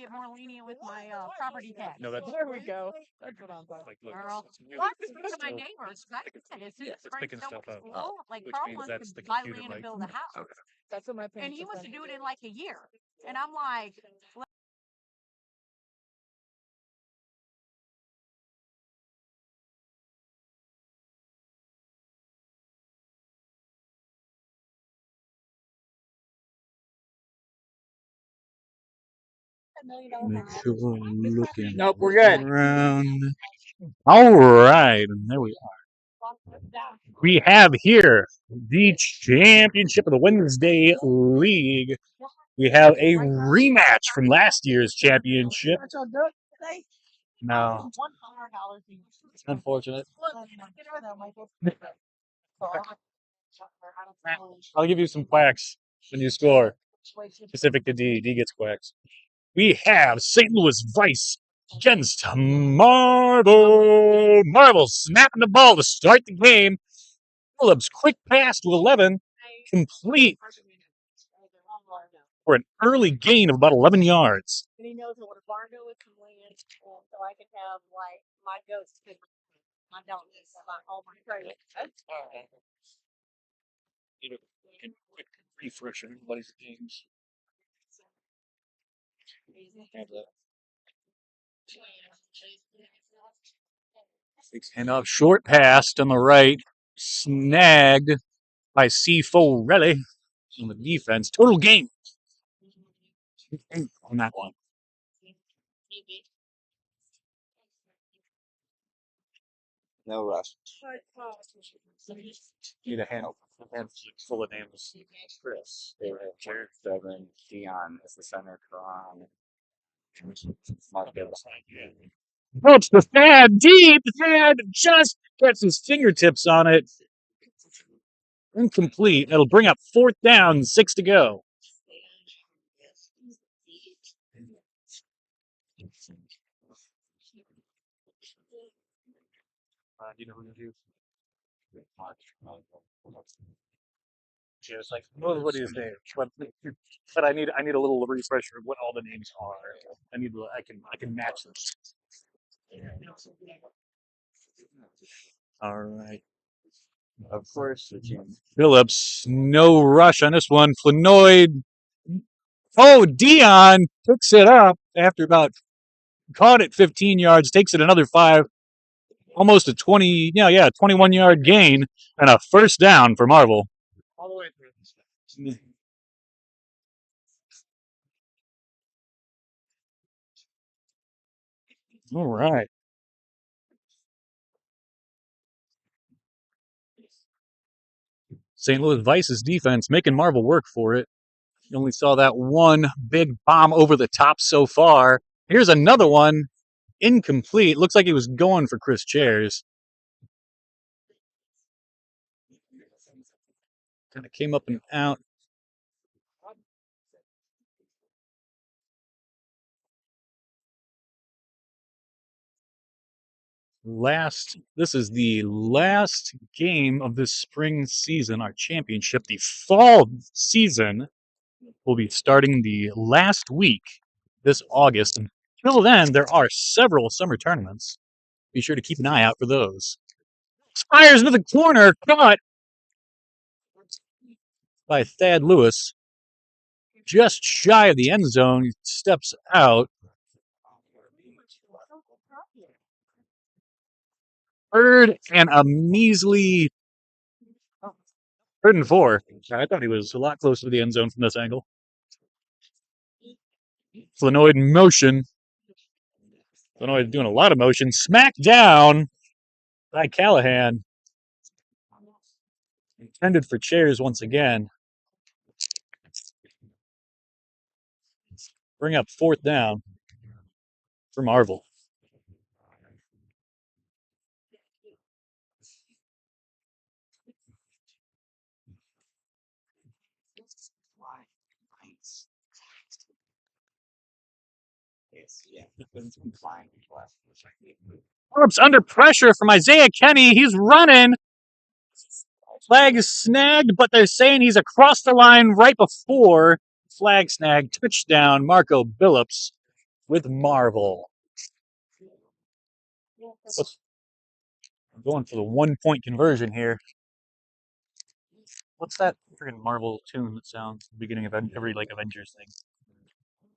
get more lenient with my property tax. No, that's There we go. That's what I'm talking like, look, Girl. it's Well, I'm just picking my neighbors. Like I said, yeah, it's picking stuff up. Like Which Carl means wants that's to the buy computer, land and like, build a house. okay. That's what my And parents he have wants to done. do it in like a year. And I'm like, Make sure I'm looking Nope, we're good. around. All right, and there we are. We have here the championship of the Wednesday League. We have a rematch from last year's championship. No, it's unfortunate. I'll give you some quacks when you score. Specific to D. D gets quacks. We have St. Louis Vice against Marvel. Marvel snapping the ball to start the game. Phillips quick pass to 11, complete for an early gain of about 11 yards. and he knows what a Bargo is from land, so I can have like my goats pick my donkeys, all my trade. Need a quick refresh on everybody's games. Handoff, short pass on the right, snagged by C. Forelli on the defense. Total gain on that one. No rush. Need a hand full of names. Chris, Jared, Devin, Dion is the center. Karan, Marcus. Approach the Thad deep. Thad just gets his fingertips on it. Incomplete. It'll bring up 4th down, 6 to go. Do you know who to do? She was like, what is his name? But I need a little refresher of what all the names are. I can match them. All right. Of course, the team. Phillips, no rush on this one. Flanoid. Oh, Dion picks it up after about caught it 15 yards, takes it another 5, almost a 21-yard gain, and a first down for Marvel. All the way through. All right. St. Louis Vice's defense making Marvel work for it. You only saw that one big bomb over the top so far. Here's another one. Incomplete. Looks like he was going for Chris Chairs. Kind of came up and out. This is the last game of this spring season, our championship. The fall season will be starting the last week this August. Until then, there are several summer tournaments. Be sure to keep an eye out for those. Fires into the corner, caught by Thad Lewis. Just shy of the end zone, he steps out. 3rd and a measly 3rd and 4. I thought he was a lot closer to the end zone from this angle. Flanoid in motion. Flanoid doing a lot of motion. Smacked down by Callahan. Intended for Chairs once again. Bring up 4th down for Marvel. Phillips under pressure from Isaiah Kenny. He's running. Flag is snagged, but they're saying he's across the line right before. Flag snag, touchdown, Marco Billups. with Marvel. I'm going for the 1-point conversion here. What's that freaking Marvel tune that sounds at the beginning of every like Avengers thing?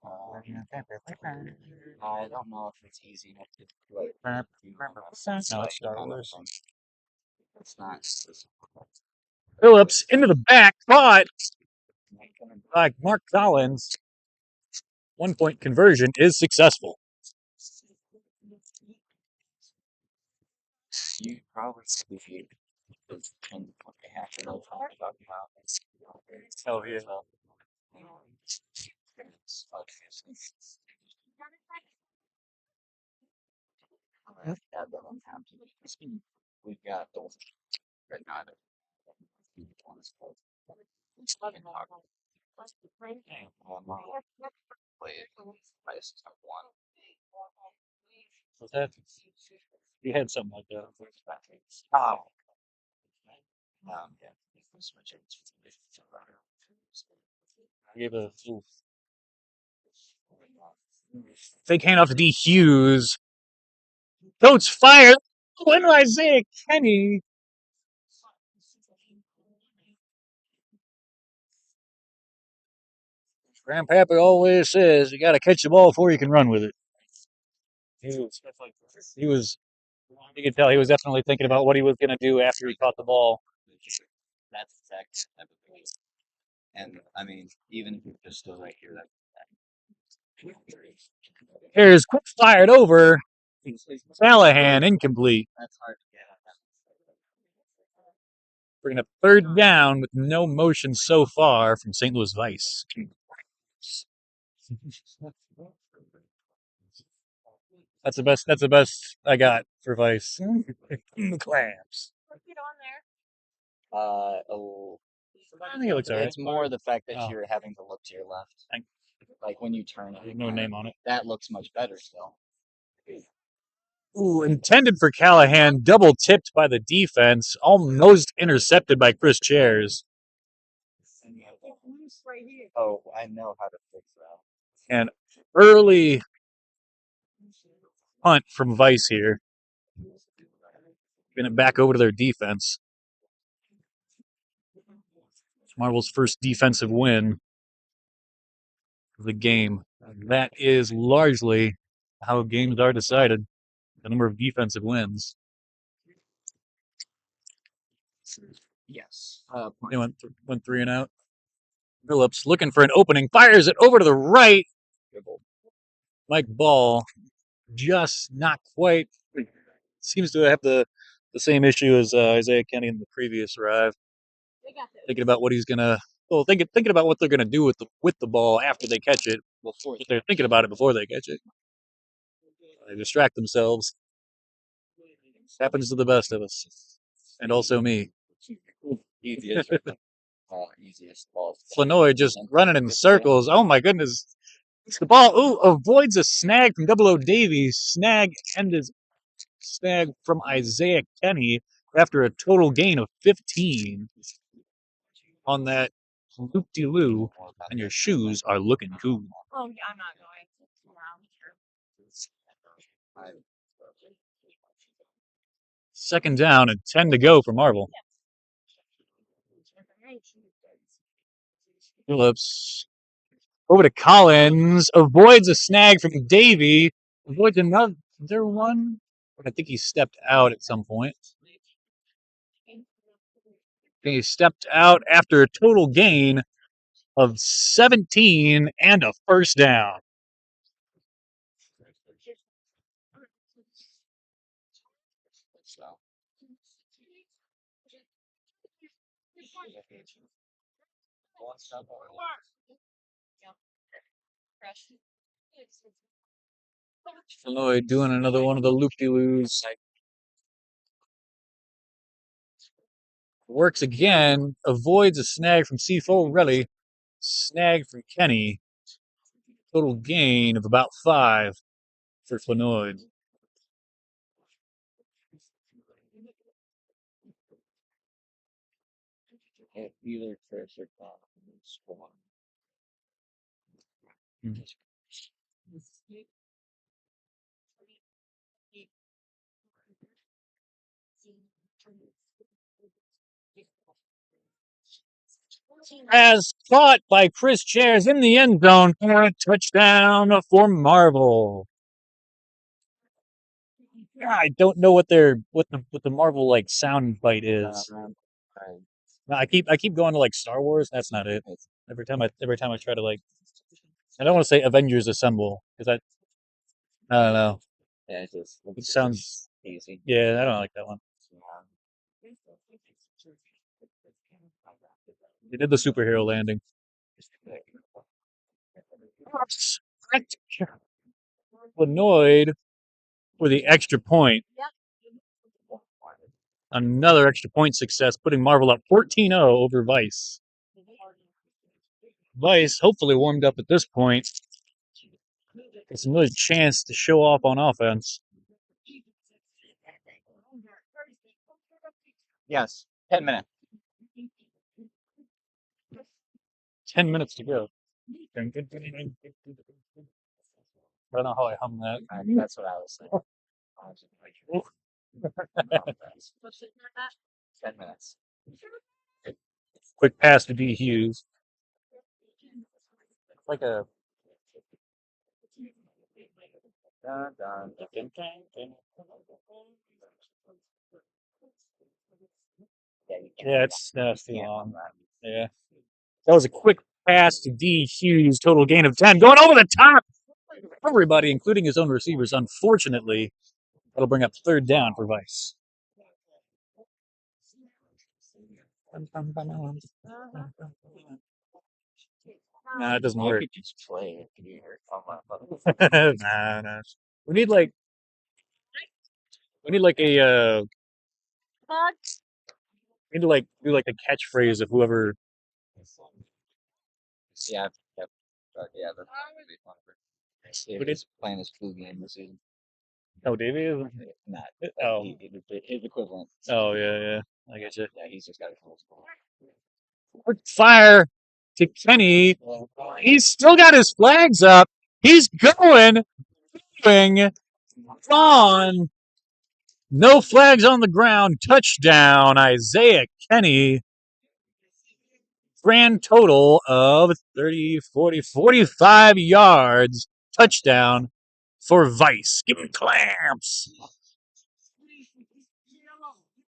I don't know if it's easy enough to like. No, it's Star Wars. It's not. Phillips into the back, caught by Mark Collins. 1-point conversion is successful. You probably see this and what they have to know what I'm talking about. Oh yeah. We've got those right now. What's that? You had something like that. Oh. Yeah. I gave a little fake handoff to D. Hughes. Coach fired. When Isaiah Kenny. Grandpappy always says you got to catch the ball before you can run with it. He was. You could tell he was definitely thinking about what he was going to do after he caught the ball. That's exactly type of thing. And I mean, even if you're just still right here, that Here's quick fired over. Callahan incomplete. that's hard to get. Bringing up third down with no motion so far from St. Louis Vice. That's the best. That's the best I got for Vice. The claps. Get on there. Oh, I think it looks alright. it's more the fact that Oh. you're having to look to your left. Thank- Like when you turn it, No name on it. that looks much better still. Ooh, intended for Callahan, double tipped by the defense, almost intercepted by Chris Chairs. Right here. Oh, I know how to fix that. And early punt from Vice here. Getting it back over to their defense. It's Marvel's first defensive win of the game. That is largely how games are decided. The number of defensive wins. Yes. They went 3 and out. Phillips looking for an opening, fires it over to the right. Mike Ball just not quite. Seems to have the same issue as Isaiah Kenny in the previous drive. They got this. Thinking about what he's gonna. Well, thinking about what they're gonna do with the ball after they catch it. Before they're thinking about it before they catch it. They distract themselves. Happens to the best of us, and also me. Easiest. Easiest balls. Flanoy just running in circles. Oh my goodness. It's the ball. Ooh, avoids a snag from Double O Davies. Snag from Isaiah Kenny after a total gain of 15 on that loop-de-loo. And your shoes are looking cool. Oh, yeah, I'm not going. Second down and 10 to go for Marvel. Phillips over to Collins. Avoids a snag from Davy. Avoids another. Is there one? I think he stepped out at some point. He stepped out after a total gain of 17 and a first down. Floyd doing another one of the loop-de-loos. Works again, avoids a snag from C4 Relly, snag from Kenny. Total gain of about 5 for Flanoid. Either Chris or Tom squad. As caught by Chris Chairs in the end zone for a touchdown for Marvel. I don't know what the Marvel like sound bite is. No, I keep going to like Star Wars. That's not it. Every time I try to like, I don't want to say Avengers Assemble because I don't know. Yeah, it just It sounds easy. yeah. I don't like that one. They did the superhero landing. Illinois for the extra point. Another extra point success, putting Marvel up 14-0 over Vice. Vice hopefully warmed up at this point. It's another chance to show off on offense. Yes, 10 minutes. 10 minutes to go. I don't know how I hum that. That's what I was saying. I was just like, 10 minutes. Quick pass to D Hughes. Like a Dun, dun, dun. yeah, it's too long. Yeah, that was a quick pass to D Hughes. Total gain of 10, going over the top. Everybody, including his own receivers. Unfortunately, that'll bring up third down for Vice. Nah, it doesn't I work. could just play it here. Nah. We need like a we need to like do like a catchphrase of whoever. Yeah, yep. Yeah, that's gonna be fun for David's playing his flu game this season. Oh, Davey is. Not Oh, his equivalent. oh yeah. I get you. Yeah, he's just got a full score. Quick fire to Kenny. He's still got his flags up. He's going on. No flags on the ground. Touchdown, Isaiah Kenny. Grand total of 30, 40, 45 yards. Touchdown for Vice. Give him clamps.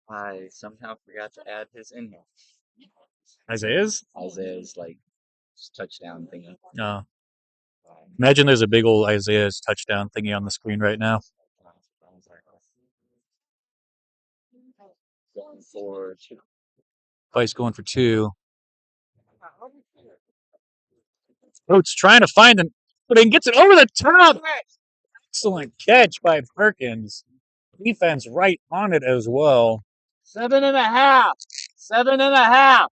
I somehow forgot to add his in here. Isaiah's? Isaiah's like touchdown thingy. No. Imagine there's a big old Isaiah's touchdown thingy on the screen right now. Going for two. Vice going for 2. Coach trying to find him, but he gets it over the top. Excellent catch by Perkins. Defense right on it as well. 7.5. 7.5.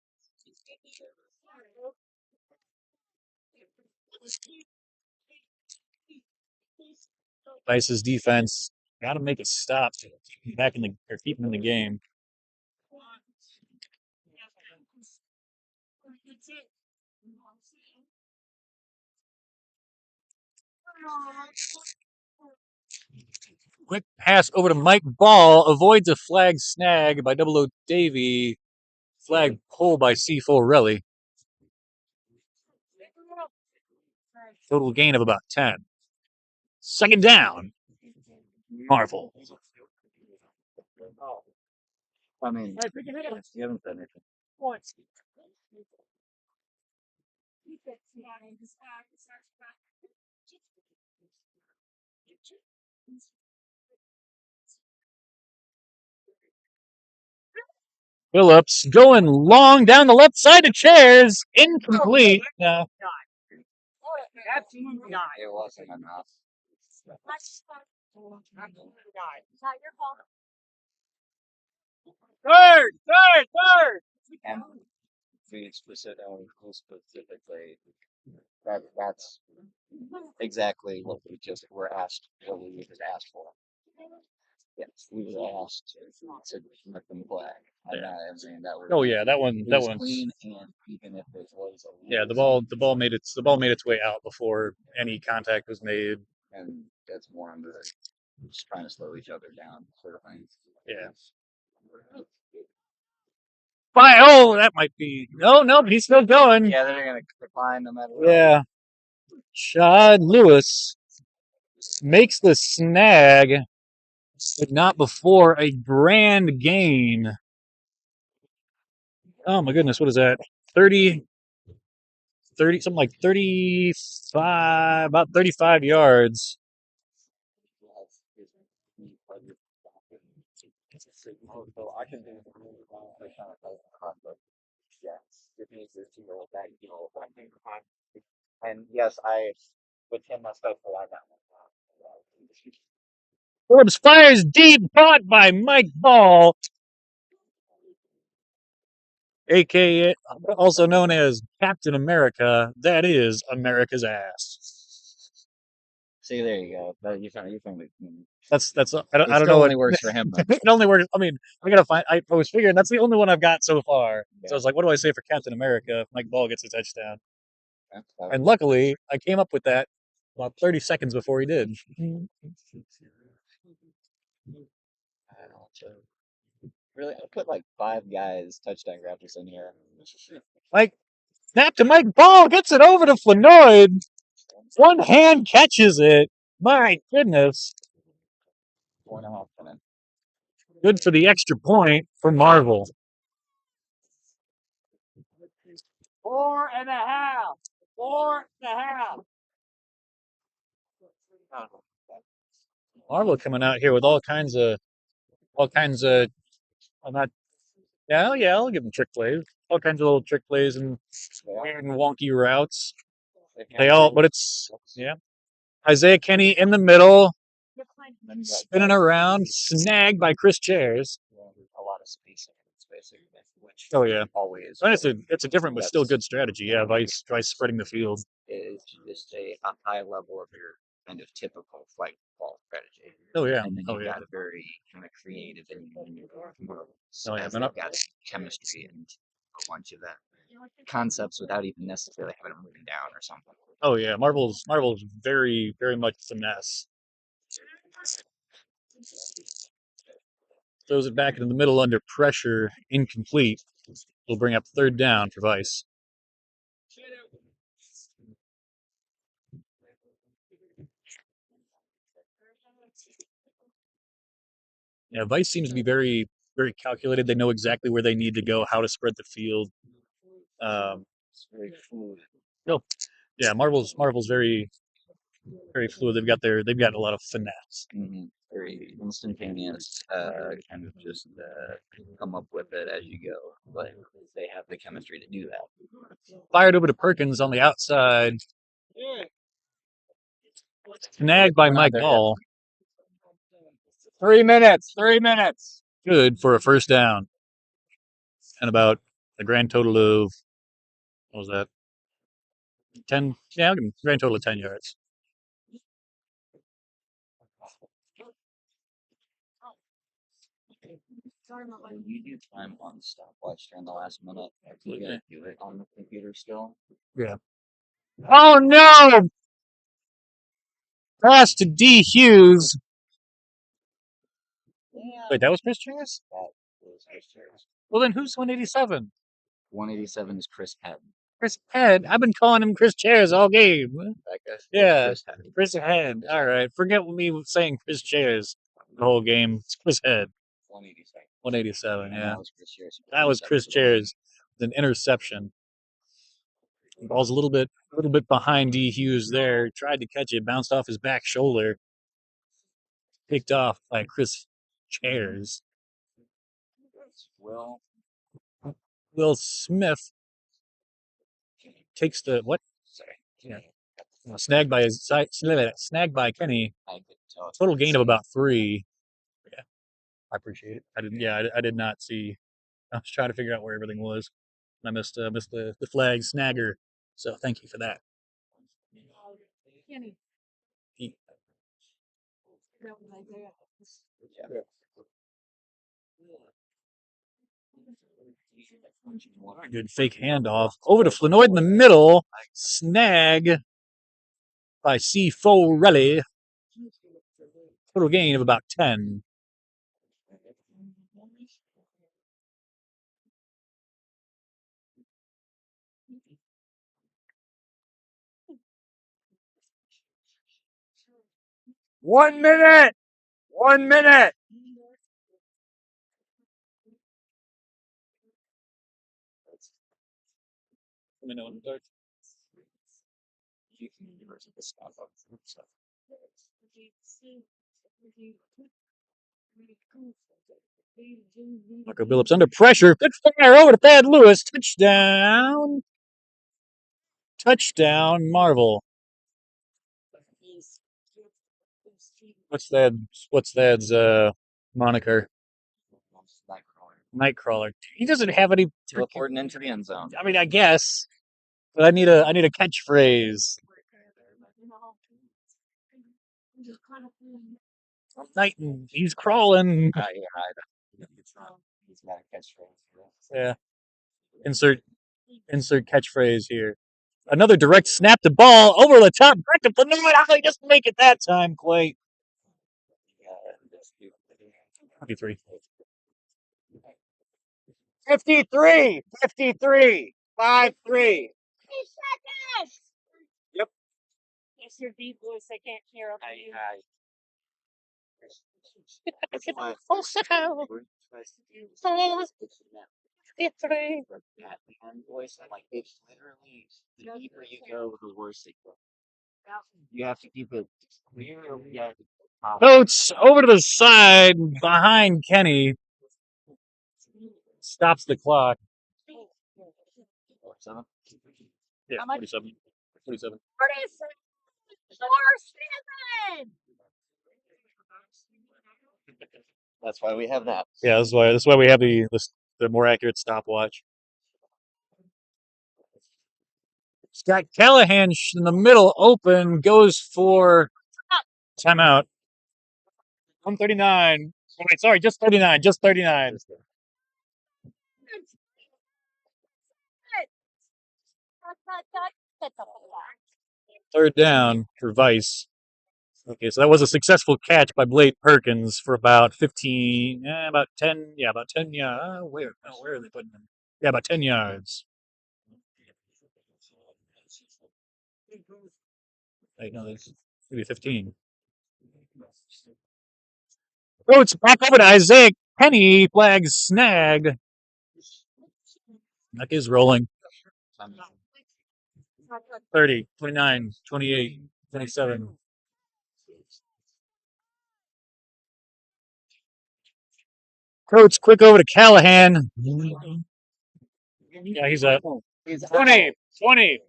Vice's defense got to make it stop. Back in the or keep him in the game. Quick pass over to Mike Ball. Avoids a flag snag by Double O Davy. Flag pull by C. Forelli. Total gain of about 10. Second down. Marvel. I mean, you haven't said anything. Phillips going long down the left side of Chairs. Incomplete. No. Absolutely not. It wasn't enough. Absolutely not. Third. And we specifically that's exactly what we just were asked, what we were just asked for. Yes, we were asked to let them play. And I mean, that was, Oh yeah, that one. it That was one's. clean, and even if it was a Yeah, the little ball made its way out before any contact was made. and that's more on the just trying to slow each other down sort of thing. Yeah. Fire! Oh, that might be. No, but he's still going. Yeah, they're gonna decline no matter what. Yeah. Chad Lewis makes the snag, but not before a grand gain. Oh my goodness, what is that? 30, something like 35, about 35 yards. So I can do and yes, I with him myself for that one. Forbes fires deep, caught by Mike Ball, aka also known as Captain America. That is America's ass. See, there you go. You found it. That's I It don't still know what only works for him though. it only works. I mean, I gotta find. I was figuring that's the only one I've got so far. So I was like, what do I say for Captain America if Mike Ball gets a touchdown? And luckily, I came up with that about 30 seconds before he did. Really, I put like 5 guys touchdown grabbers in here. Like, snap to Mike Ball, gets it over to Flanoid. One hand catches it. My goodness. 4.5 minutes. Good for the extra point for Marvel. 4.5. 4.5. Marvel coming out here with all kinds of, well, not, yeah, I'll give them trick plays. All kinds of little trick plays and weird and wonky routes. But it's, yeah. Isaiah Kenny in the middle, spinning around, snagged by Chris Chairs. A lot of space basically, which Oh yeah, always and it's a different but still good strategy. Yeah, Vice tries spreading the field. is just a high level of your kind of typical flight ball strategy. Oh yeah, And then oh you've yeah. got a very kind of creative and Oh, yeah, as man, they've got chemistry and a bunch of that concepts without even necessarily having them written down or something. Oh yeah, Marvel's very much finesse. Throws it back into the middle under pressure, incomplete. Will bring up third down for Vice. Yeah, Vice seems to be very calculated. They know exactly where they need to go, how to spread the field. It's very fluid. No, yeah, Marvel's very fluid. They've got a lot of finesse. Mm-hmm. Very instantaneous, kind of just come up with it as you go. But they have the chemistry to do that. Fired over to Perkins on the outside. Snagged by Mike Ball. 3 minutes. 3 minutes. Good for a first down. And about a grand total of, what was that? 10? Yeah, I'll give him a grand total of 10 yards. You do time on stopwatch during the last minute. You gotta do it on the computer still. Yeah. Oh no! Pass to D. Hughes. Wait, that was Chris Chairs? That was Chris Chairs. Well, then who's 187? 187 is Chris Head. Chris Head. I've been calling him Chris Chairs all game. That guy. Yeah. Chris Head. Chris Head. All right. Forget me saying Chris Chairs the whole game. It's Chris Head. 187. 187, And yeah. that was Chris Chairs. That was Chris Chairs with an interception. The ball's a little bit behind D. Hughes there. Tried to catch it, bounced off his back shoulder. Picked off by Chris Chairs. Will Smith takes the what? Sorry. Yeah. Snagged by Kenny. Total gain of about 3. Yeah. I appreciate it. I did not see. I was trying to figure out where everything was. I missed the flag snagger. So thank you for that. Kenny. He- That was Isaiah. Good fake handoff. Over to Flanoid in the middle. Snag by C. Forelli. Total gain of about 10. 1 minute. 1 minute. Let me know when to start. Marco Billups under pressure. Good fire over to Thad Lewis. Touchdown. Touchdown, Marvel. What's Thad's moniker? Nightcrawler. He doesn't have any. Teleporting into the end zone. I mean, I guess, but I need a catchphrase. Night, he's crawling. He's got a catchphrase. Yeah. Insert catchphrase here. Another direct snap to ball over the top. Back to Benoit. How he doesn't make it that time, Clay. 23. 53. 53. 5-3. Yep. It's your deep voice. I can't hear up you. That's why. That man voice, like it's literally the deeper you go, the worse it goes. You have to keep it clear. Yeah. Coates over to the side behind Kenny. Stops the clock. Yeah, How much? 47. 47. 47. That's why we have that. Yeah, that's why we have the more accurate stopwatch. Scott Callahan in the middle, open, goes for timeout. 139. Oh, wait, sorry, just 39. Just 39. Third down for Vice. Okay, so that was a successful catch by Blake Perkins for about 15, about 10, yeah, about 10 yards. Where are they putting him? Yeah, about 10 yards. Wait, no, there's maybe 15. Oh, it's back over to Isaiah Penny. Flag snag. That is rolling. 30, 29, 28, 27. Coach, quick over to Callahan. Yeah, he's a 20, 20.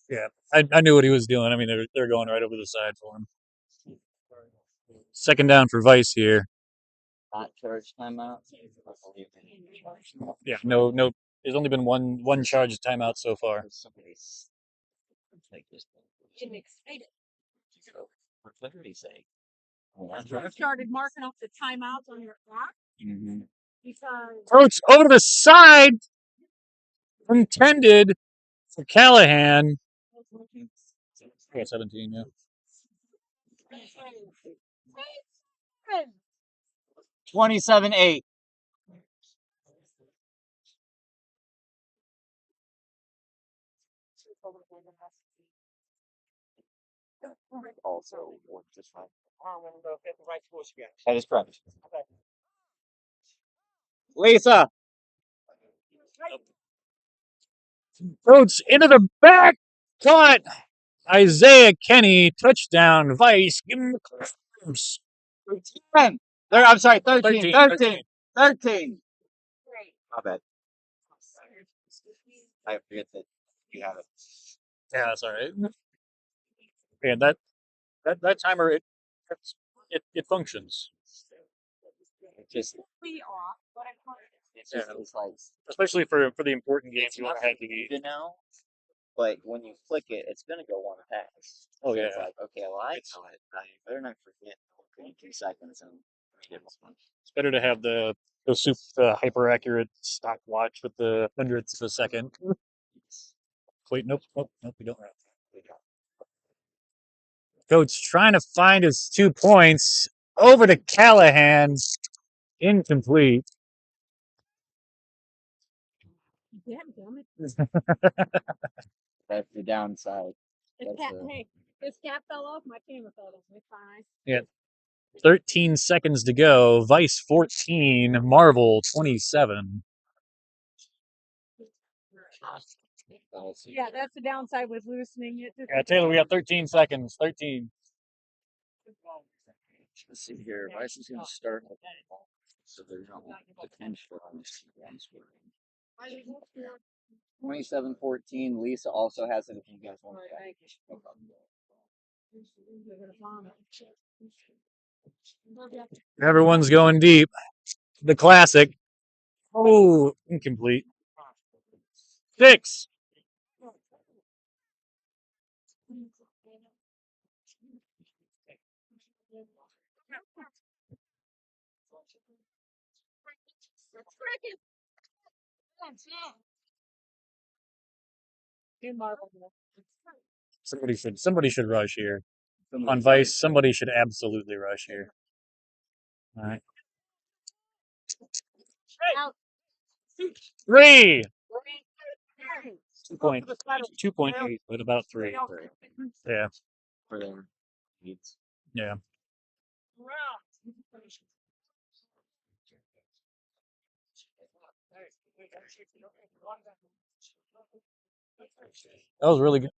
Yeah, I knew what he was doing. I mean, they're going right over the side for him. Second down for Vice here. Not charge timeout. Yeah, no. There's only been one charged timeout so far. Somebody's like this. Getting excited. For clarity's sake. I started marking off the timeouts on your clock because Coach over to the side. Intended for Callahan. Yeah, 17, yeah. 27-8. Also, just fine. That is correct. Lisa. Coach into the back. Caught. Isaiah Kenny. Touchdown. Vice. Give him the claps. 10. I'm sorry, 13. 13. 13. My bad. I forget that you have it. Yeah, that's all right. Yeah, that timer it functions. Just we off, but I caught it. it's just it's like Especially for the important games you want to have the you know, but when you click it, it's gonna go one pass. Oh, So yeah. It's like okay, well I saw it. I better not forget. 2 seconds and read it once. It's better to have the hyper accurate stopwatch with the hundredths of a second. Wait, nope, we don't. Coach trying to find his 2 points over to Callahan. Incomplete. Damn it. That's the downside. Hey, this cap fell off. My camera fell off. It's fine. Yeah. 13 seconds to go. Vice 14, Marvel 27. Yeah, that's the downside with loosening it. Yeah, Taylor, we got 13 seconds. 13. Let's see here. Vice is going to start. So there's no potential on this one's 27-14. Lisa also has it if you guys want to. Everyone's going deep. The classic. Oh, incomplete. 6. Somebody should rush here. On Vice, somebody should absolutely rush here. All right. 3. 2.8, but about 3. Yeah. For their needs. Yeah. That was really good.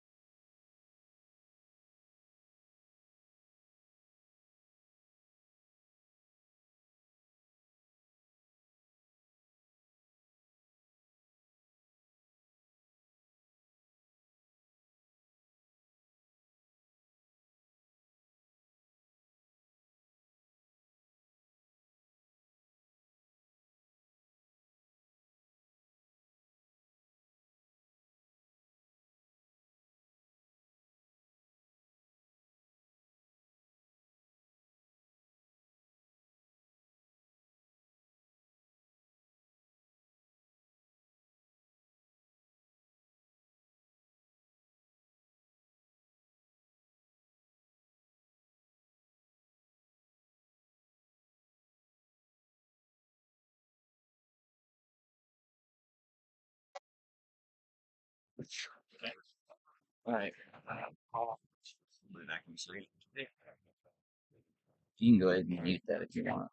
All right. You can go ahead and mute that if you want.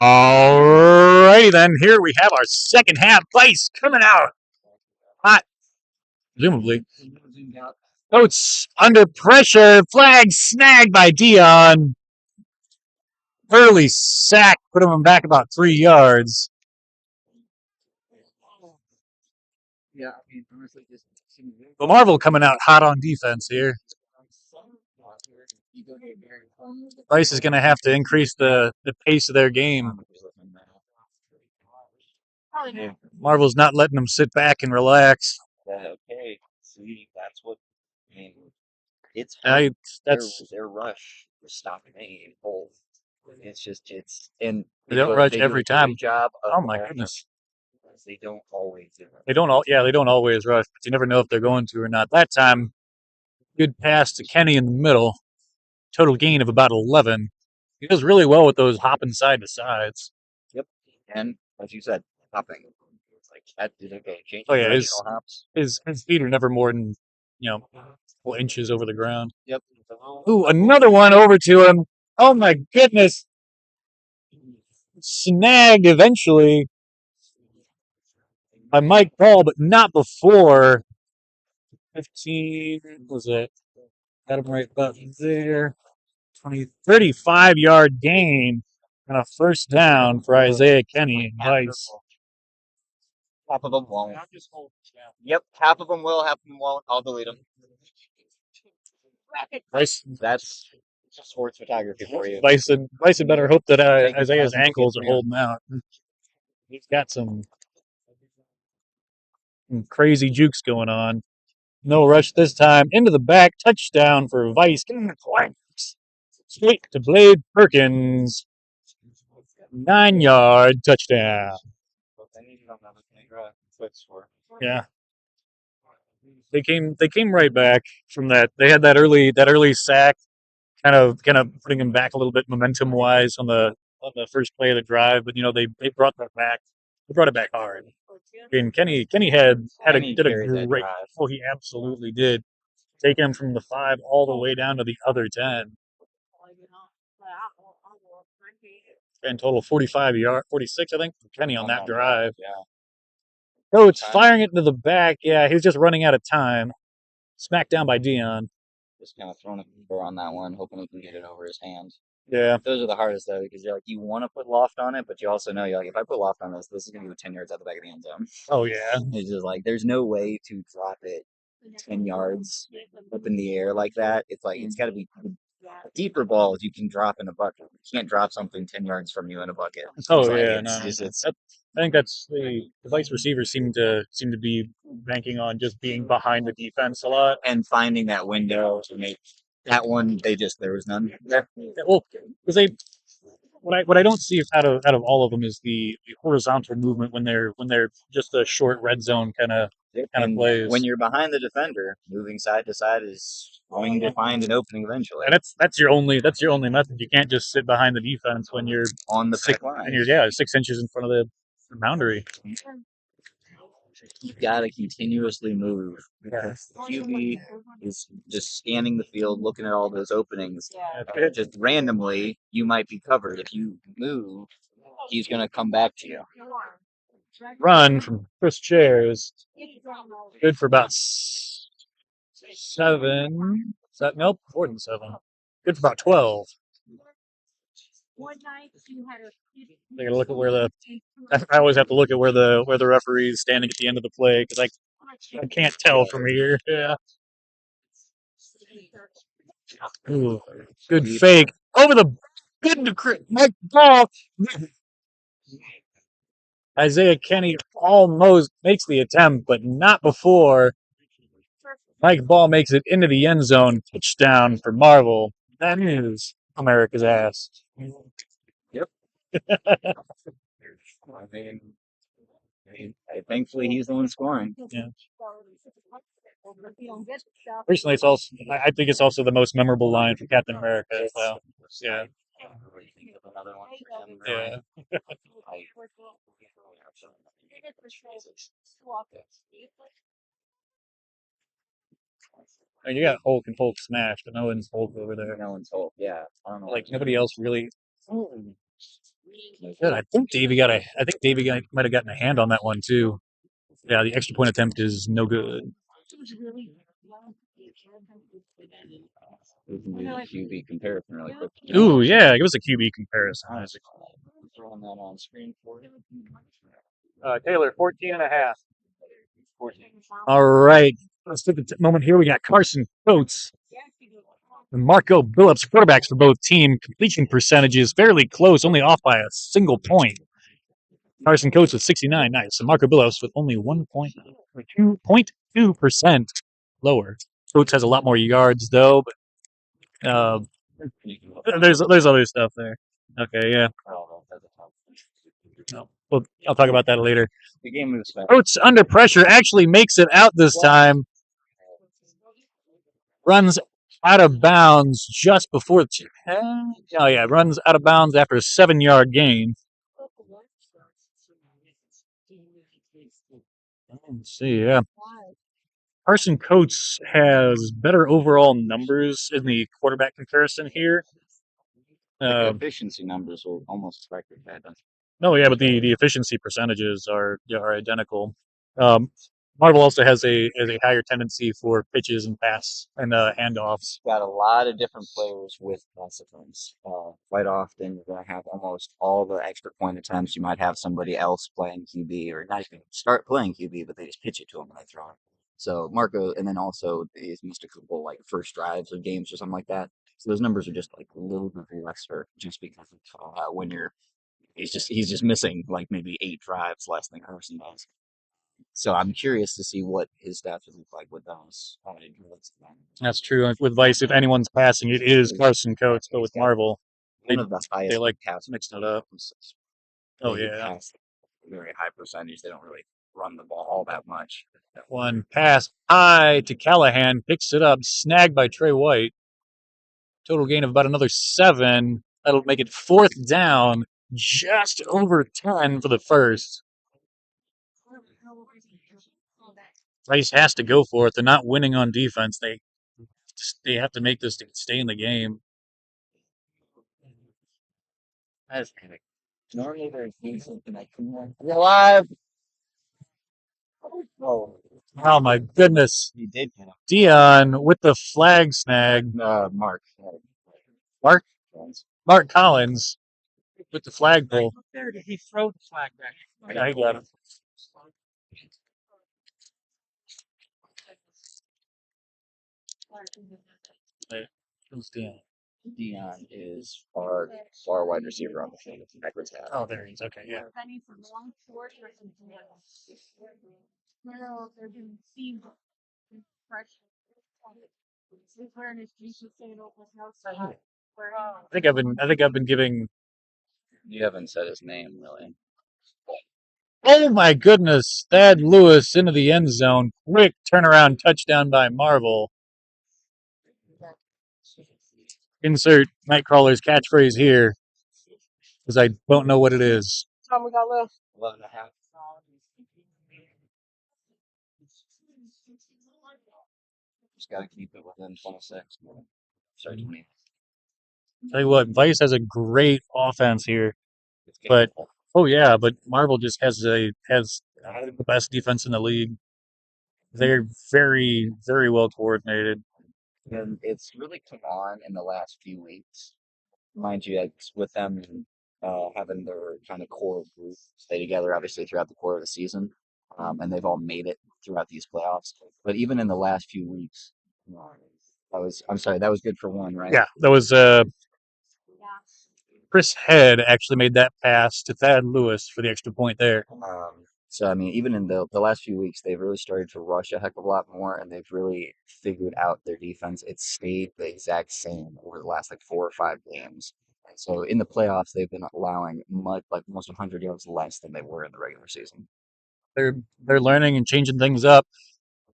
Alrighty then, here we have our second half. Vice coming out hot, presumably. Coach under pressure, flag snagged by Dion. Early sack, put him back about 3 yards. Yeah, I mean, honestly, just But Marvel coming out hot on defense here. Vice is going to have to increase the pace of their game. Marvel's not letting them sit back and relax. Okay, see, that's what I mean. It's I, their that's their rush was stopping me both. It's and they don't rush every a time. great job of Oh my goodness. they don't always do it. They don't all yeah, they don't always rush, but you never know if they're going to or not. That time, good pass to Kenny in the middle. Total gain of about 11. He does really well with those hopping side to sides. Yep, and as you said, hopping. It's like that did okay. Change Oh yeah, directional hops. his feet are never more than, a couple inches over the ground. Yep. Ooh, another one over to him. Oh my goodness. Snagged eventually by Mike Paul, but not before 15, was it? Got him right about there. 35-yard gain and a first down for Isaiah Kenny and Vice. Half of them won't. Yep, half of them will, half of them won't. I'll delete them. Vice, That's sports photography for you. Vice had better hope that Take Isaiah's 1,000 ankles are tickets, man. holding out. He's got some crazy jukes going on. No rush this time. Into the back. Touchdown for Vice. Straight to Blade Perkins. 9-yard touchdown. Yeah. They came right back from that. They had that early sack, kind of putting them back a little bit momentum wise on the first play of the drive. But they brought that back. They brought it back hard. And Kenny did Kenny a carried that great. drive. Oh, he absolutely did. Taking him from the 5 all the way down to the other 10. And total 46, I think, for Kenny on that drive. Yeah. Coach firing it into the back. Yeah, he was just running out of time. Smacked down by Dion. Just kind of throwing a finger on that one, hoping he can get it over his hands. Yeah. Those are the hardest though, because you're like you want to put loft on it, but you also know you're like if I put loft on this is gonna go 10 yards out the back of the end zone. Oh yeah. It's just like there's no way to drop it 10 yards up in the air like that. It's like it's got to be deeper balls you can drop in a bucket. You can't drop something 10 yards from you in a bucket. Oh It's like, yeah. it's No. just it's I think that's the Vice receivers seem to be banking on just being behind the defense a lot. and finding that window to make that one. There was none there. Well, because what I don't see out of all of them is the horizontal movement when they're just a short red zone kind of And plays. when you're behind the defender, moving side to side is going to find an opening eventually. And that's your only method. You can't just sit behind the defense when you're On the six, back line. and you're 6 inches in front of the boundary. You gotta continuously move. Because the QB is just scanning the field, looking at all those openings. Yeah. Just randomly, you might be covered. If you move, he's gonna come back to you. Run from Chris Chairs. Good for about 7. Nope, more than 7. Good for about 12. They gotta look at where the. I always have to look at where the referee's standing at the end of the play because I can't tell from here. Yeah. Ooh, good fake over the Mike Ball. Isaiah Kenny almost makes the attempt, but not before Mike Ball makes it into the end zone. Touchdown for Marvel. That is America's ass. Yep. Thankfully, he's the one scoring. Yeah. Recently, it's also. I think it's also the most memorable line from Captain America. So, yeah. Yeah. I mean, you got Hulk and Hulk smash, but no one's Hulk over there. No one's Hulk. Yeah. I don't know. Like nobody else really. Good. I think Davey might have gotten a hand on that one too. Yeah, the extra point attempt is no good. We can do the QB comparison really quick. Ooh, yeah, give us a QB comparison, Isaac. Throwing that on screen for you. Taylor, 14 and a half. 14. All right. Let's take a moment here. We got Carson Coates and Marco Billups, quarterbacks for both team. Completion percentages fairly close, only off by a single point. Carson Coates with 69, nice. And Marco Billups with only 2.2% lower. Coates has a lot more yards though, but there's other stuff there. Okay, yeah. No. Well, I'll talk about that later. The game moves fast. Coates under pressure actually makes it out this time. Runs out of bounds just before runs out of bounds after a 7-yard gain. Let's see, yeah. Carson Coates has better overall numbers in the quarterback comparison here. The efficiency numbers will almost record that. No, yeah, but the efficiency percentages are identical. Marvel also has a higher tendency for pitches and pass and handoffs. Got a lot of different players with consequence. Quite often, you're going to have almost all the extra point attempts. You might have somebody else playing QB, or not even start playing QB, but they just pitch it to him and they throw it. So Marco, and then also he's missed a couple like first drives of games or something like that. So those numbers are just like a little bit lesser, just because of when you're he's just missing like maybe 8 drives less than Carson does. So I'm curious to see what his stats would look like with those. That's true. With Vice, if anyone's passing, it is Carson Coates, but with Marvel, One of the highest they like pass mixed it up. Oh they yeah, pass a very high percentage. They don't really run the ball all that much. one pass high to Callahan, picks it up, snagged by Trey White. Total gain of about another 7. That'll make it 4th down, just over 10 for the first. Rice has to go for it. They're not winning on defense. They have to make this to stay in the game. That's panic. Normally there's decent connection. You're live. Oh, Oh my goodness. he did get him. Dion with the flag snag. Mark. Mark? Mark Collins with the flagpole. There, did he throw the flag back? Yeah, he got him. Who's Dion? Dion is far wide receiver on the field. Backwards hat. Oh, there he is. Okay, yeah. I think I've been giving. You haven't said his name really. Oh my goodness! Thad Lewis into the end zone. Quick turnaround touchdown by Marvel. Insert Nightcrawler's catchphrase here, because I don't know what it is. How we got left? 11 and a half. Just got to keep it within 26. Sorry, 20. Tell you what, Vice has a great offense here, It's but capable. oh yeah, but Marvel just has the best defense in the league. They're very, very well coordinated. And it's really come on in the last few weeks. Mind you, it's with them having their kind of core group stay together, obviously, throughout the core of the season. And they've all made it throughout these playoffs. But even in the last few weeks, I'm sorry, that was good for one, right? Yeah, that was Chris Head actually made that pass to Thad Lewis for the extra point there. So, I mean, even in the last few weeks, they've really started to rush a heck of a lot more, and they've really figured out their defense. It's stayed the exact same over the last, like, 4 or 5 games. And so in the playoffs, they've been allowing almost 100 yards less than they were in the regular season. They're learning and changing things up.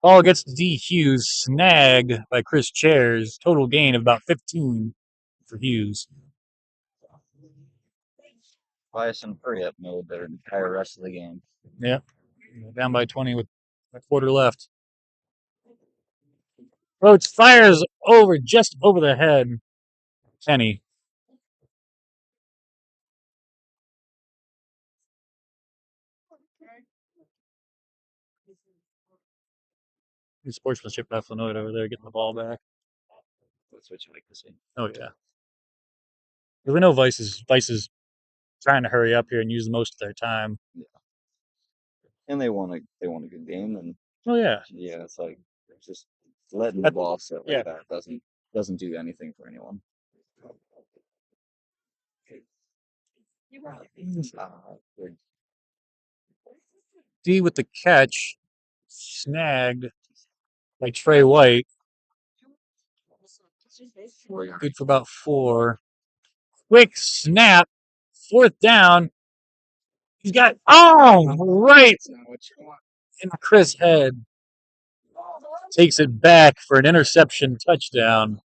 Ball gets to D. Hughes, snag by Chris Chairs. Total gain of about 15 for Hughes. Probably some hurry-up mode their entire rest of the game. Yeah, down by 20 with a quarter left. Rhodes fires over just over the head. Kenny. Good sportsmanship by Flanoid over there getting the ball back. That's what you like to see. Oh yeah. 'Cause we know Vice is trying to hurry up here and use most of their time. And they won a good game, and Oh yeah. yeah, it's like just letting the That- ball sit yeah. like that doesn't do anything for anyone. They're D with the catch, snagged by Trey White. Good for about 4. Quick snap, 4th down. He's got right not what you want. in Chris' head. Takes it back for an interception touchdown.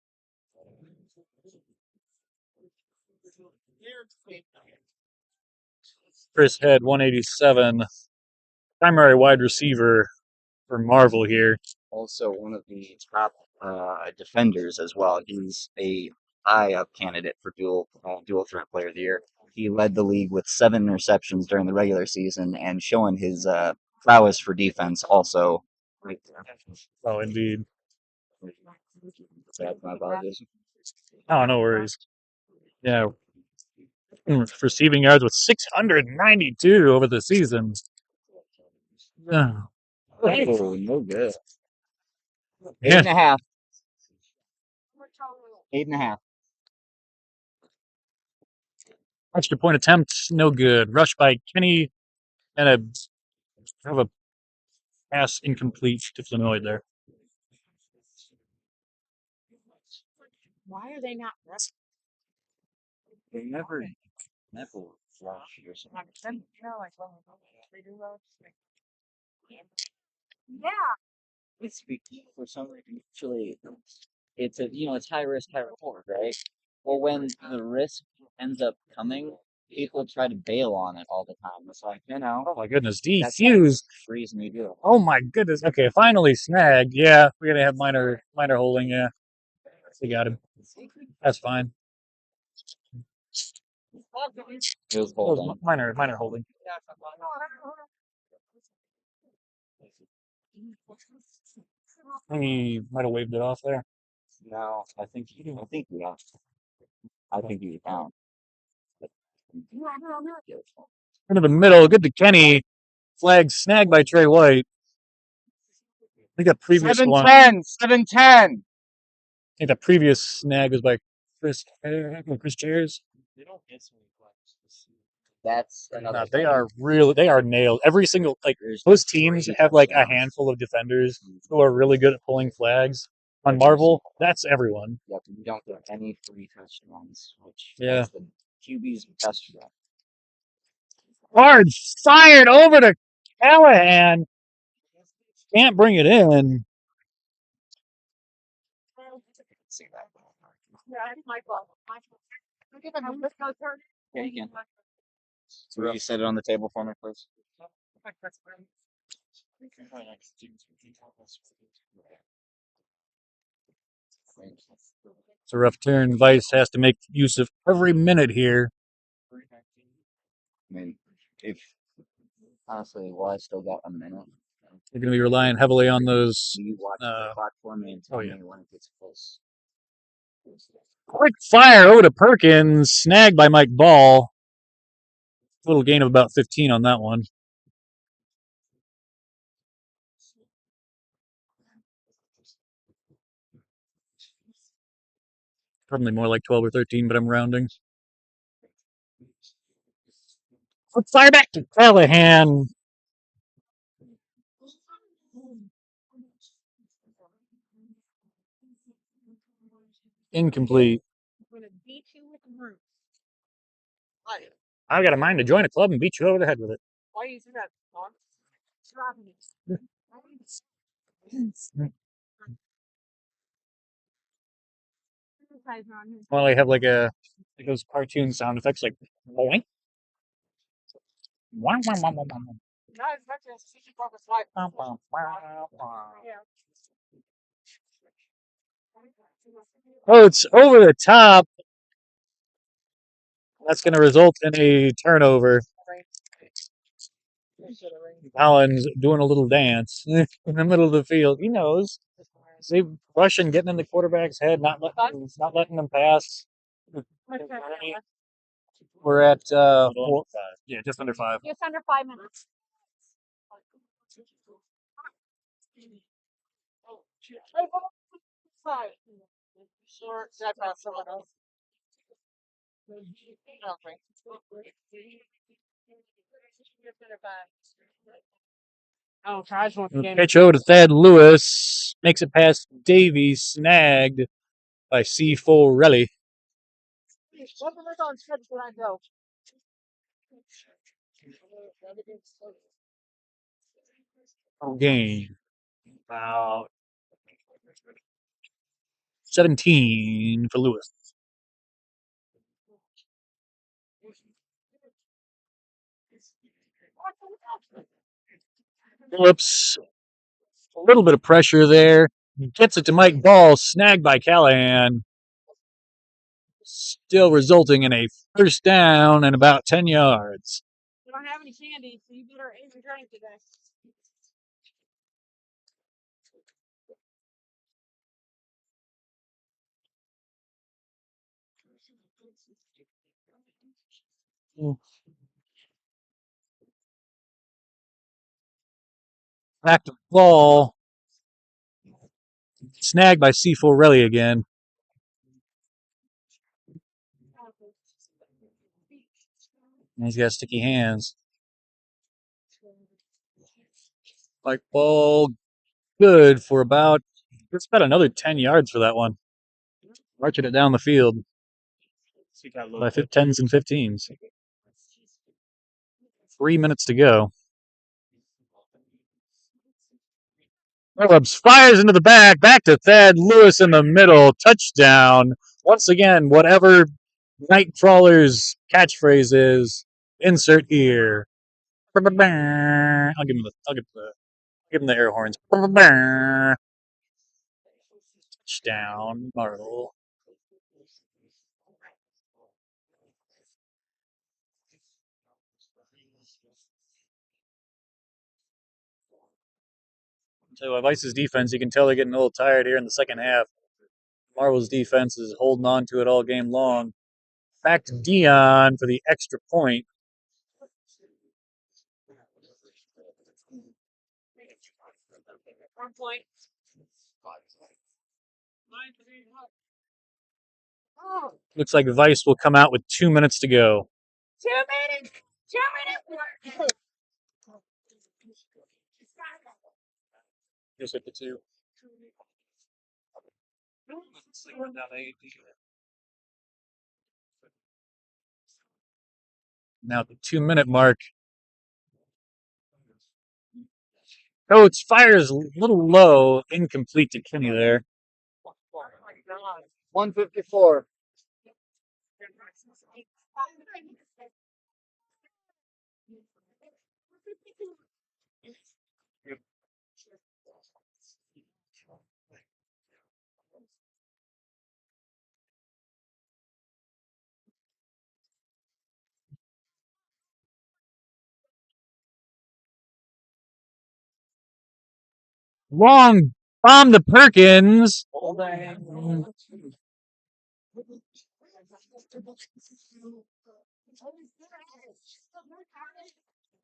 Chris Head, 187. Primary wide receiver for Marvel here. Also one of the top defenders as well. He's a high up candidate for dual threat player of the year. He led the league with 7 interceptions during the regular season and showing his prowess for defense also. Oh, indeed. That's my apologies. Oh, no worries. Yeah. Receiving yards with 692 over the season. Yeah. Oh, no good. Yeah. 8.5. 8.5. Extra point attempt, no good. Rush by Kenny and a pass incomplete to Flanoid there. Why are they not resting? They never flash or something. They do those. Yeah. It's for some reason actually it's it's high risk, high reward, right? Well, when the risk ends up coming, people try to bail on it all the time. It's like, Oh my goodness, that's defused. the reason you do it. Oh my goodness. Okay, finally snagged. Yeah, we're gonna have minor holding. Yeah, they got him. That's fine. It was Oh, holding. minor holding. He might have waved it off there. No, I think we are. I think he was down. Into the middle, good to Kenny. Flag snagged by Trey White. I think that previous one. 7-10. I think that previous snag was by Chris Chairs. That's another. No, they are really nailed. Every single There's those just teams 3 have like a touchdowns. handful of defenders who are really good at pulling flags. On Marvel, that's everyone. Yep, you don't get any free touchdowns, which Yeah. that's the QB's best friend. Hard fired over to Callahan. Can't bring it in. See that? Yeah, it's my fault. I'm giving them this goes hurt. Yeah, you can. So will you set it on the table for me, please? It's a rough turn. Vice has to make use of every minute here. I mean, if honestly, well, I still got a minute. They're going to be relying heavily on those. You watch the clock for me and tell oh, yeah. me when it gets close. Quick fire over to Perkins. Snagged by Mike Ball. Little gain of about 15 on that one. Probably more like 12 or 13, but I'm rounding. Quick fire back to Callahan. Incomplete. I'm gonna beat you with the roof. I've got a mind to join a club and beat you over the head with it. Why do you do that, Mom? It's robbing me. Well, I have like those cartoon sound effects like boing. Wow, wow, wow, wow, wow. No, it's not just teaching focus life. Wow, wow, wow, wow. Yeah. Oh, it's over the top. That's going to result in a turnover. Collins doing a little dance in the middle of the field. He knows. See, Russian getting in the quarterback's head, not letting them pass. We're at yeah, just under 5. Just under 5 minutes. Short, that pass someone else. Okay. Oh, Taj wants the game. Pitch over to Thad Lewis. Makes it past Davies. Snagged by C. Forelli. What was on schedule when I go? Game. About 17 for Lewis. Phillips, a little bit of pressure there. Gets it to Mike Ball, snagged by Callahan. Still resulting in a first down and about 10 yards. You don't have any candy, so you better eat and drink today. Back to Ball. Snagged by C. Forelli again. And he's got sticky hands. Mike Ball, good for about, it's about another 10 yards for that one. Marching it down the field by 10s and 15s. 3 minutes to go. Phillips fires into the back to Thad Lewis in the middle. Touchdown. Once again, whatever Nightcrawler's catchphrase is, insert here. I'll give him the air horns. Touchdown, Marvel. So Vice's defense, you can tell they're getting a little tired here in the second half. Marvel's defense is holding on to it all game long. Back to Dion for the extra point. One point. Looks like Vice will come out with 2 minutes to go. 2 minutes. 2 minutes. Just hit the 2. Now at the 2-minute mark. Coates fires a little low, incomplete to Kenny there. 154. Long bomb to Perkins.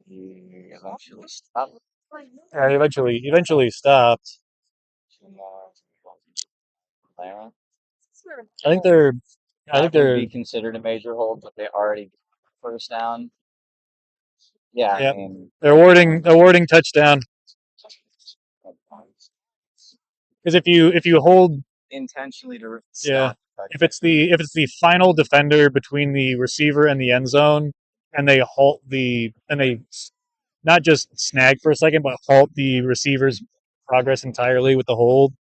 He eventually stopped. Yeah, eventually stopped. Clara. I think they're That would be considered a major hold, but they already first down. Yeah, Yep. I mean, they're awarding touchdown. Because if you hold intentionally to Yeah. stop. if it's the final defender between the receiver and the end zone, and they halt and they not just snag for a second, but halt the receiver's progress entirely with the hold,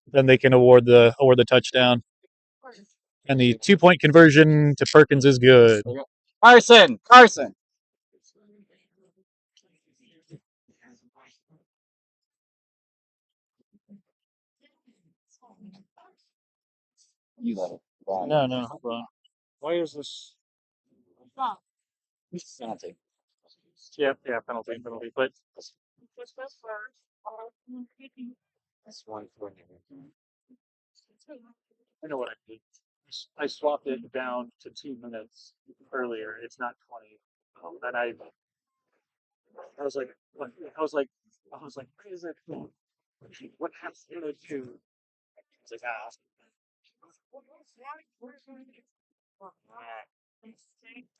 then they can award the touchdown. And the 2-point conversion to Perkins is good. Carson. You let it. Run. No, hold on. Why is this? Penalty. Yeah, penalty. But That's 140. I know what I did. I swapped it down to 2 minutes earlier. It's not 20. And I was like, what? I was like, what is it? What happened to? It's like,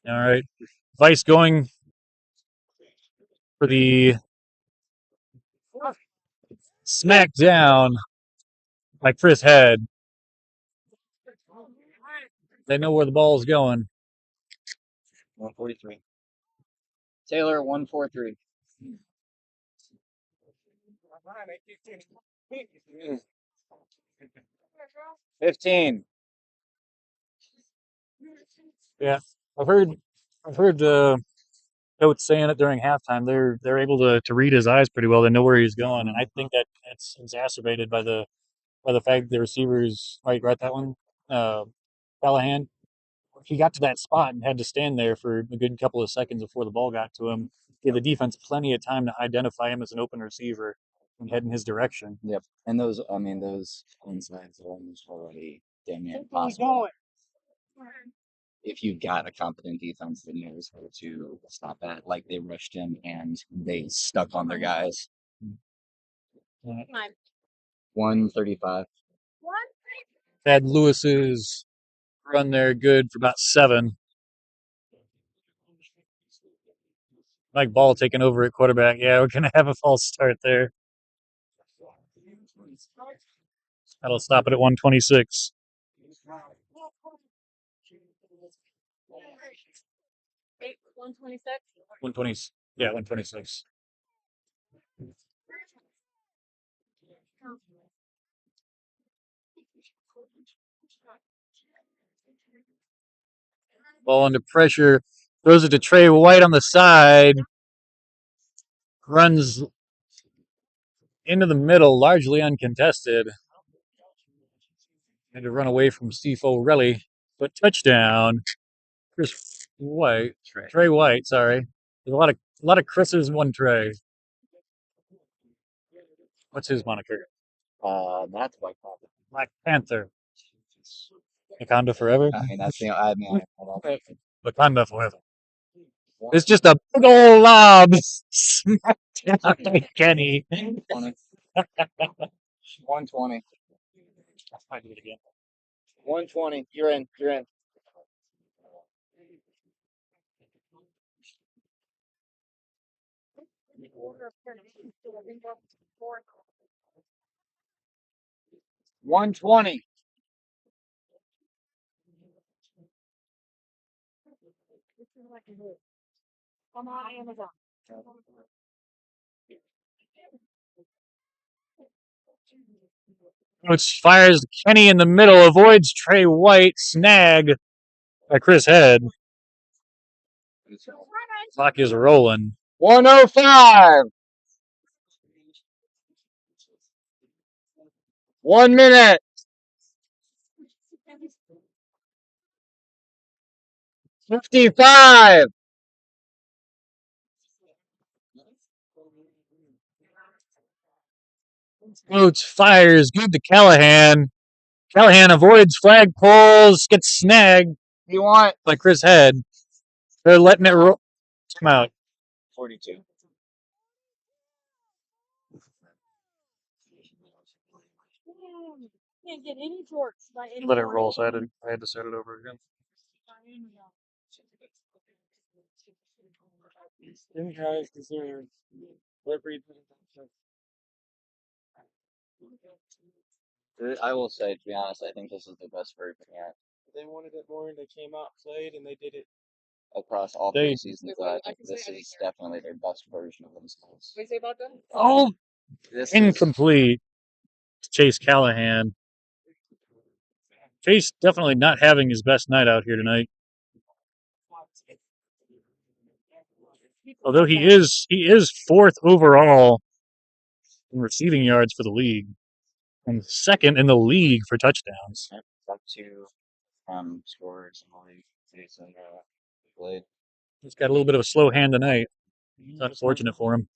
all right. Vice going for the smack down by Chris Head. They know where the ball's going. 143. Taylor, 143. Mm. 15. Yeah, I've heard coach saying it during halftime. They're able to read his eyes pretty well. They know where he's going, and I think that it's exacerbated by the fact the receivers right that one, Callahan. He got to that spot and had to stand there for a good couple of seconds before the ball got to him. Gave the defense plenty of time to identify him as an open receiver and head in his direction. Yep. And those insides are almost already damn near impossible. If you've got a competent defense that knows how to stop that, like they rushed him and they stuck on their guys. 135. Thad Lewis's run there good for about 7. Mike Ball taking over at quarterback. Yeah, we're gonna have a false start there. That'll stop it at 126. 126. 120. Yeah, 126. Ball under pressure. Throws it to Trey White on the side. Runs into the middle, largely uncontested. Had to run away from Steve O'Reilly. But touchdown. Chris White. Trey White, sorry. There's a lot of Chris's in one Trey. What's his moniker? That's White Panther. Black Panther. Wakanda forever? I mean, that's the. I mean, Wakanda forever. It's just a big old lob smacked down by Kenny. 120. I do it again. 120. You're in. You're in. $120. Come on, Amazon. Coach fires Kenny in the middle, avoids Trey White, snag by Chris Head. Clock is rolling. 105. 1 minute. 55. Coach fires good to Callahan. Callahan avoids flag pulls, gets snagged You want by Chris Head. They're letting it roll. Come out. 42. Can't get any torts by any. Let it roll, so I had to start it over again. I will say, to be honest, I think this is the best version yet They wanted it more, and they came out, played, and they did it. across all They- 3 seasons. But I think this is definitely their best version of themselves. What do you say about them? Oh, This is incomplete. Chase Callahan. Chase definitely not having his best night out here tonight. Although he is 4th overall in receiving yards for the league, and 2nd in the league for touchdowns. up to scorers in the league. Jason Blade. He's got a little bit of a slow hand tonight. It's unfortunate for him.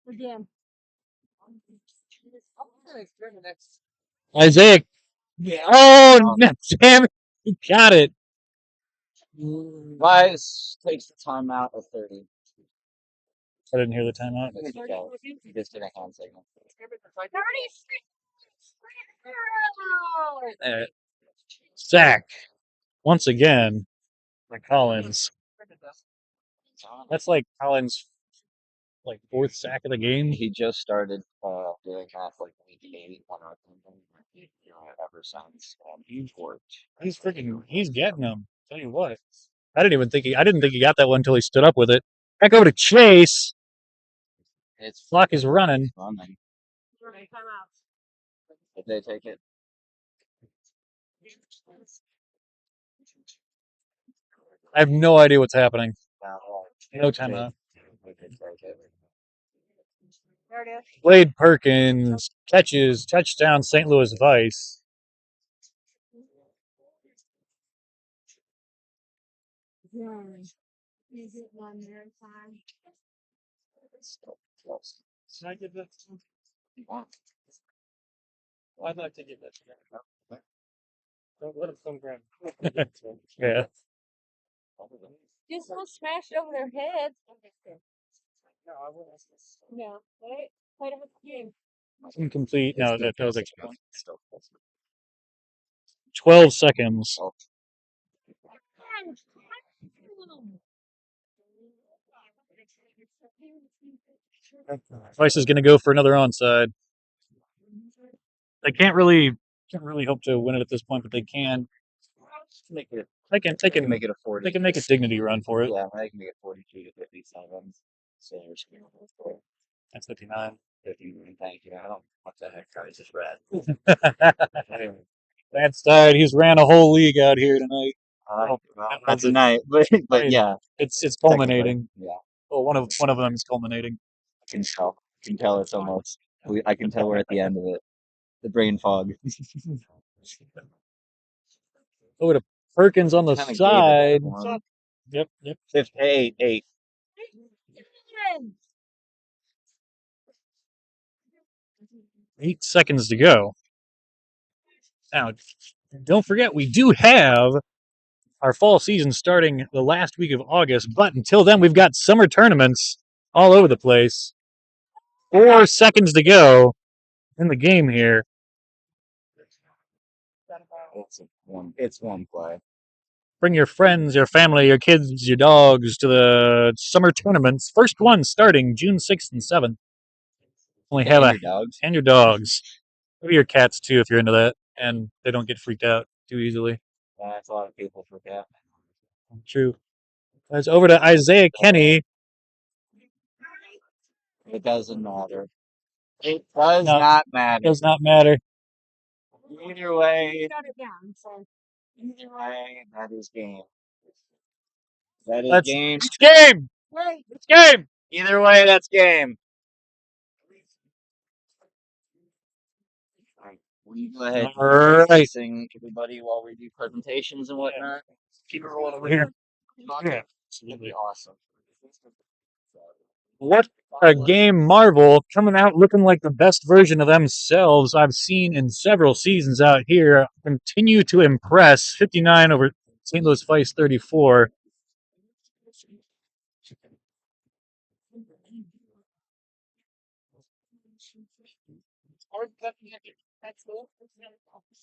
Again. Isaiah. Oh, no, damn it. He got it. Wise takes the timeout of 30. I didn't hear the timeout. Let's go. He just did a hand signal. 36. Sack. Once again by Collins. That's like Collins' like fourth sack of the game. He just started doing that like week 8 or something. Ever since he's worked. He's getting them. Tell you what. I didn't think he got that one until he stood up with it. Back over to Chase. It's Clock is running. running. Timeout. If they take it, I have no idea what's happening. No they, timeout. they could take it. There it is. Blade Perkins catches touchdown St. Louis Vice. Is it one there time? It's still close. Should I give that to him? You want? Well, I'd like to give that to him. Don't let him come grab. Yeah. Just don't smash it over their heads. No, I wouldn't. No, wait. Wait a minute. Incomplete. No, that was It's extra. still close. 12 seconds. Oh, Vice is going to go for another onside. They can't really hope to win it at this point, but they can. make it. They can Make it a 40. they can make a dignity run for it. Yeah, they can make it 42 to 57. So there's That's 59. 59. Thank you. I don't. What the heck? I was just read. Anyway, That's tired. He's ran a whole league out here tonight. well, that's not it. tonight, but yeah, It's technically, culminating. yeah. Well, one of them is culminating. I can tell. I can tell it's almost. I can tell we're at the end of it. The brain fog. Over to Perkins on the Kinda gave it side. that one. Yep. 58. 8 seconds to go. Now, don't forget, we do have our fall season starting the last week of August, but until then, we've got summer tournaments all over the place. 4 seconds to go in the game here. It's one play. Bring your friends, your family, your kids, your dogs to the summer tournaments. First one starting June 6th and 7th. Only have And your dogs. and your dogs. Maybe your cats too if you're into that and they don't get freaked out too easily. That's a lot of people forget. True. It's over to Isaiah Kenny. It doesn't matter. It does No. not matter. Does not matter. Either way, Shut it down. So that is game. That is That's game. it's game. wait. It's game. Either way, that's game. We go ahead and All right. sing everybody while we do presentations and whatnot. Keep it rolling over here. Yeah, That'd absolutely. be awesome. What a game marvel, coming out looking like the best version of themselves I've seen in several seasons out here. Continue to impress. 59 over St. Louis Vice 34.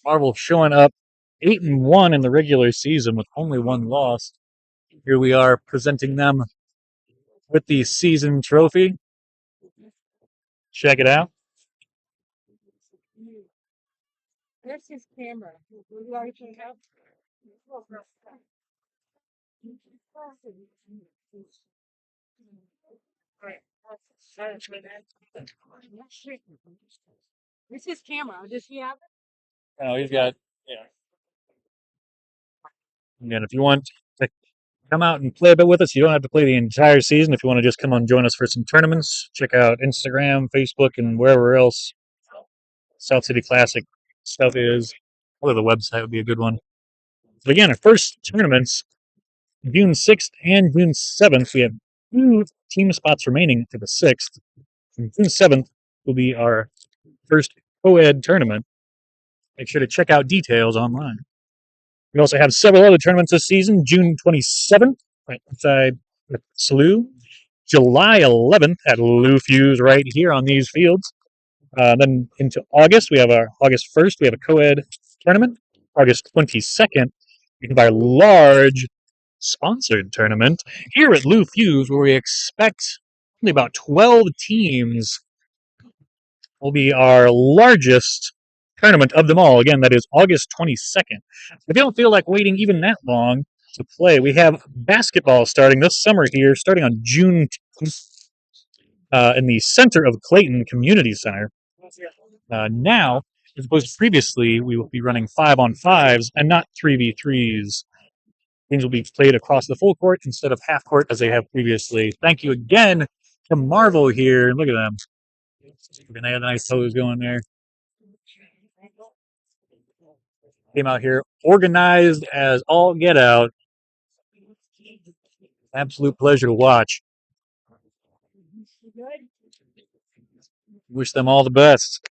Marvel showing up 8-1 in the regular season with only one loss. Here we are presenting them with the season trophy. Check it out. Where's his camera? You already came out? Where's his camera? Does he have it? Oh, he's got, yeah. Again, if you want to come out and play a bit with us, you don't have to play the entire season. If you want to just come on and join us for some tournaments, check out Instagram, Facebook, and wherever else South City Classic stuff is. Although the website would be a good one. But again, our first tournaments June 6th and June 7th, we have 2 team spots remaining for the 6th. And June 7th will be our first co-ed tournament. Make sure to check out details online. We also have several other tournaments this season. June 27th, right outside SLU. July 11th at Lou Fuse right here on these fields. Then into August, we have our August 1st, we have a co-ed tournament. August 22nd, we have our large sponsored tournament here at Lou Fuse, where we expect only about 12 teams. Will be our largest tournament of them all. Again, that is August 22nd. If you don't feel like waiting even that long to play, we have basketball starting this summer here, starting on June 10th, in the center of Clayton Community Center. Now, as opposed to previously, we will be running 5-on-5s and not 3v3s. Games will be played across the full court instead of half court as they have previously. Thank you again to Marvel here. Look at them. They had a nice pose going there. Came out here organized as all get out. Absolute pleasure to watch. Wish them all the best.